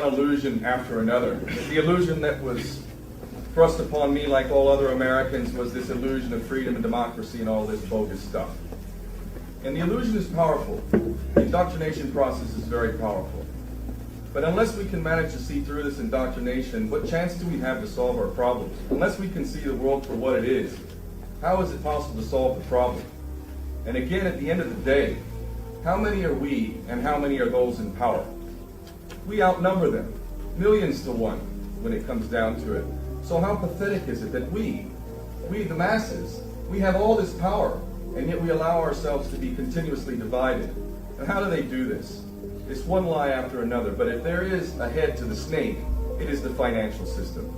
one illusion after another. The illusion that was thrust upon me, like all other Americans, was this illusion of freedom and democracy and all this bogus stuff. And the illusion is powerful. The indoctrination process is very powerful. But unless we can manage to see through this indoctrination, what chance do we have to solve our problems? Unless we can see the world for what it is, how is it possible to solve the problem? And again, at the end of the day, how many are we and how many are those in power? We outnumber them, millions to one, when it comes down to it. So how pathetic is it that we the masses, we have all this power, and yet we allow ourselves to be continuously divided? And how do they do this? It's one lie after another, but if there is a head to the snake, it is the financial system.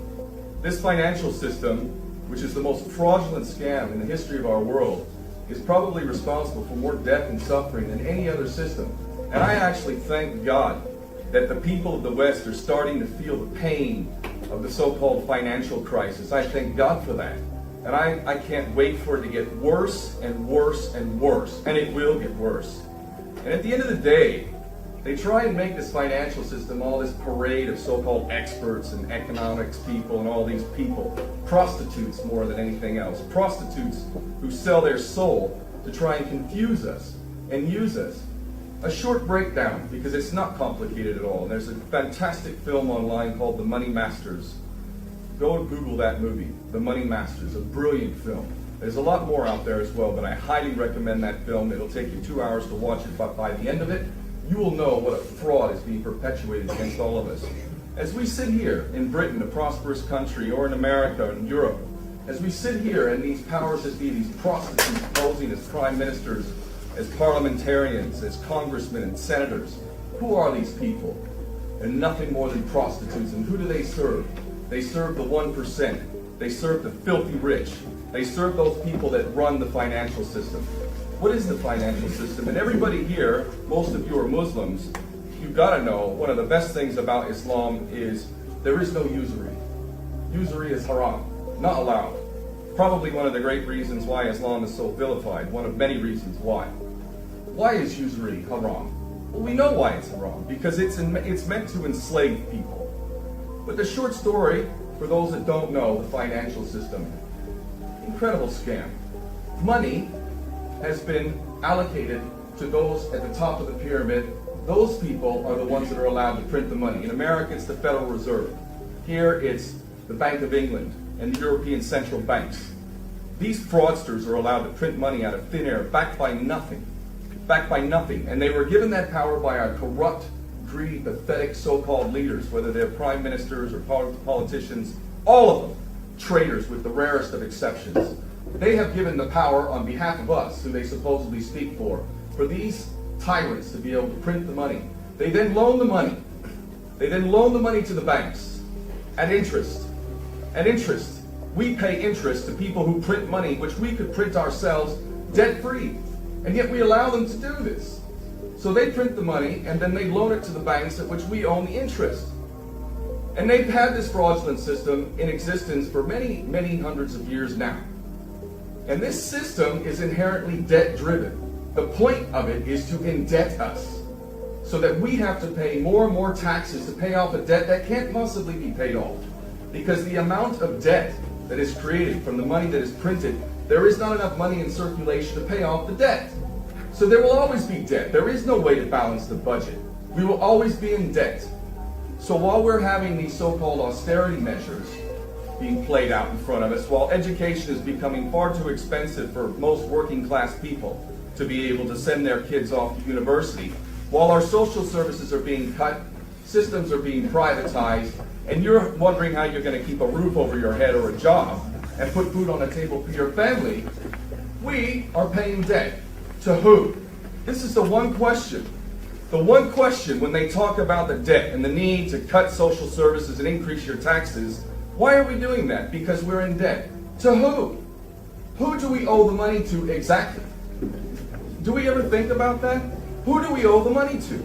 This financial system, which is the most fraudulent scam in the history of our world, is probably responsible for more death and suffering than any other system. And I actually thank God that the people of the West are starting to feel the pain of the so-called financial crisis. I thank God for that. And I can't wait for it to get worse and worse and worse. And it will get worse. And at the end of the day, they try and make this financial system all this parade of so-called experts and economics people and all these people, prostitutes more than anything else, prostitutes who sell their soul to try and confuse us and use us. A short breakdown, because it's not complicated at all. And there's a fantastic film online called The Money Masters. Go and Google that movie, The Money Masters, a brilliant film. There's a lot more out there as well, but I highly recommend that film. It'll take you 2 hours to watch it, but by the end of it, you will know what a fraud is being perpetuated against all of us. As we sit here in Britain, a prosperous country, or in America and Europe, as we sit here and these powers that be, these prostitutes posing as prime ministers, as parliamentarians, as congressmen and senators, who are these people? They're nothing more than prostitutes. And who do they serve? They serve the 1%. They serve the filthy rich. They serve those people that run the financial system. What is the financial system? And everybody here, most of you are Muslims, you've got to know one of the best things about Islam is there is no usury. Usury is haram, not allowed. Probably one of the great reasons why Islam is so vilified, one of many reasons why. Why is usury haram? Well, we know why it's haram, because it's meant to enslave people. But the short story, for those that don't know the financial system, incredible scam. Money has been allocated to those at the top of the pyramid. Those people are the ones that are allowed to print the money. In America, it's the Federal Reserve. Here, it's the Bank of England and the European central banks. These fraudsters are allowed to print money out of thin air, backed by nothing. Backed by nothing. And they were given that power by our corrupt, greedy, pathetic so-called leaders, whether they're prime ministers or politicians, all of them traitors with the rarest of exceptions. They have given the power on behalf of us, who they supposedly speak for these tyrants to be able to print the money. They then loan the money. They then loan the money to the banks at interest. At interest. We pay interest to people who print money, which we could print ourselves debt-free. And yet we allow them to do this. So they print the money, and then they loan it to the banks at which we own the interest. And they've had this fraudulent system in existence for many, many hundreds of years now. And this system is inherently debt-driven. The point of it is to indebt us, so that we have to pay more and more taxes to pay off a debt that can't possibly be paid off. Because the amount of debt that is created from the money that is printed, there is not enough money in circulation to pay off the debt. So there will always be debt. There is no way to balance the budget. We will always be in debt. So while we're having these so-called austerity measures being played out in front of us, while education is becoming far too expensive for most working class people to be able to send their kids off to university, while our social services are being cut, systems are being privatized, and you're wondering how you're going to keep a roof over your head or a job and put food on the table for your family, we are paying debt. To who? This is the one question. The one question when they talk about the debt and the need to cut social services and increase your taxes, why are we doing that? Because we're in debt. To who? Who do we owe the money to exactly? Do we ever think about that? Who do we owe the money to?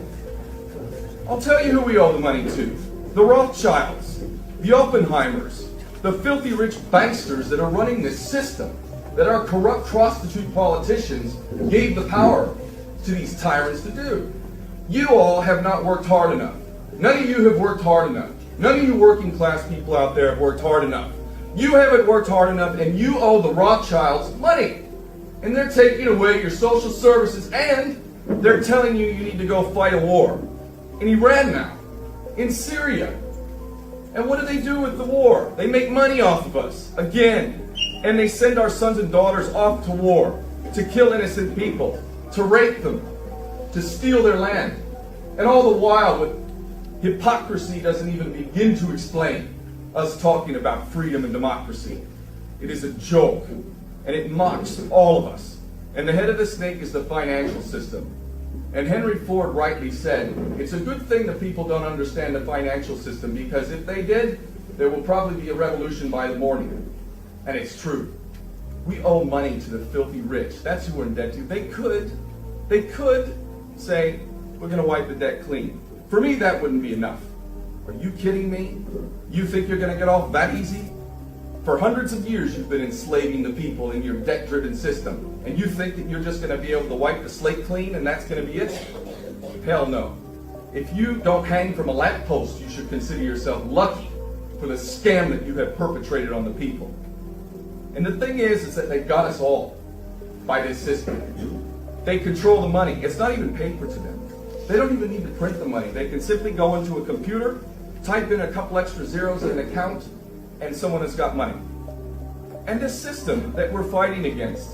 I'll tell you who we owe the money to. The Rothschilds, the Oppenheimers, the filthy rich banksters that are running this system, that our corrupt prostitute politicians gave the power to these tyrants to do. You all have not worked hard enough. None of you have worked hard enough. None of you working class people out there have worked hard enough. You haven't worked hard enough, and you owe the Rothschilds money. And they're taking away your social services, and they're telling you you need to go fight a war. In Iran now. In Syria. And what do they do with the war? They make money off of us. Again. And they send our sons and daughters off to war. To kill innocent people. To rape them. To steal their land. And all the while, with hypocrisy doesn't even begin to explain us talking about freedom and democracy. It is a joke. And it mocks all of us. And the head of the snake is the financial system. And Henry Ford rightly said, it's a good thing that people don't understand the financial system, because if they did, there will probably be a revolution by the morning. And it's true. We owe money to the filthy rich. That's who we're in debt to. They could say, we're going to wipe the debt clean. For me, that wouldn't be enough. Are you kidding me? You think you're going to get off that easy? For hundreds of years, you've been enslaving the people in your debt-driven system. And you think that you're just going to be able to wipe the slate clean and that's going to be it? Hell no. If you don't hang from a lamppost, you should consider yourself lucky for the scam that you have perpetrated on the people. And the thing is that they've got us all by this system. They control the money. It's not even paper to them. They don't even need to print the money. They can simply go into a computer, type in a couple extra zeros in an account, and someone has got money. And this system that we're fighting against,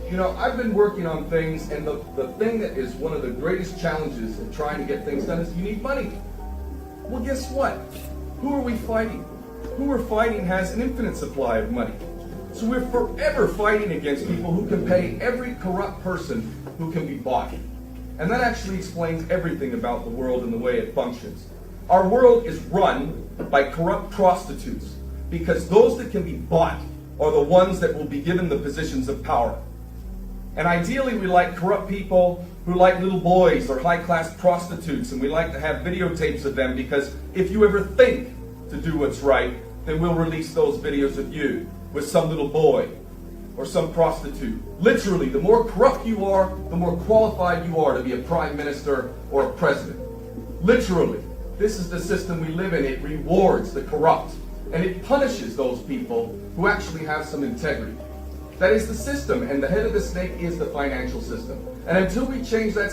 you know, I've been working on things, and the thing that is one of the greatest challenges in trying to get things done is you need money. Well, guess what? Who are we fighting? Who we're fighting has an infinite supply of money. So we're forever fighting against people who can pay every corrupt person who can be bought. And that actually explains everything about the world and the way it functions. Our world is run by corrupt prostitutes, because those that can be bought are the ones that will be given the positions of power. And ideally, we like corrupt people who like little boys or high-class prostitutes, and we like to have videotapes of them, because if you ever think to do what's right, then we'll release those videos of you with some little boy or some prostitute. Literally, the more corrupt you are, the more qualified you are to be a prime minister or a president. Literally. This is the system we live in. It rewards the corrupt, and it punishes those people who actually have some integrity. That is the system, and the head of the snake is the financial system. And until we change that